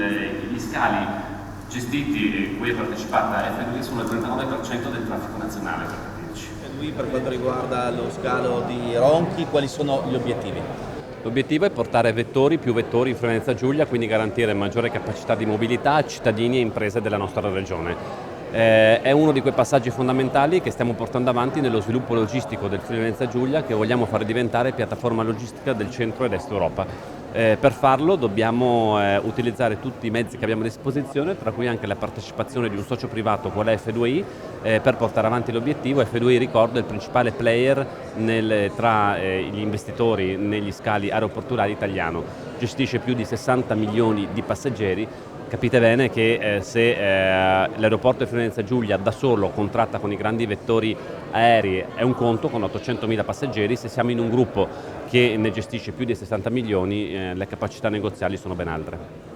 gli scali gestiti cui è partecipata F2 sono il 39% del traffico nazionale, per capirci. E lui, per quanto riguarda lo scalo di Ronchi, quali sono gli obiettivi? L'obiettivo è portare più vettori in Friuli Venezia Giulia, quindi garantire maggiore capacità di mobilità a cittadini e imprese della nostra regione. È uno di quei passaggi fondamentali che stiamo portando avanti nello sviluppo logistico del Friuli Venezia Giulia, che vogliamo fare diventare piattaforma logistica del centro ed est Europa. Per farlo dobbiamo utilizzare tutti i mezzi che abbiamo a disposizione, tra cui anche la partecipazione di un socio privato qual è F2I, per portare avanti l'obiettivo. F2I, ricordo, è il principale player tra gli investitori negli scali aeroportuali italiano, gestisce più di 60 milioni di passeggeri. Capite bene che se l'aeroporto di Friuli Venezia Giulia da solo contratta con i grandi vettori aerei è un conto con 800.000 passeggeri, se siamo in un gruppo che ne gestisce più di 60 milioni le capacità negoziali sono ben altre.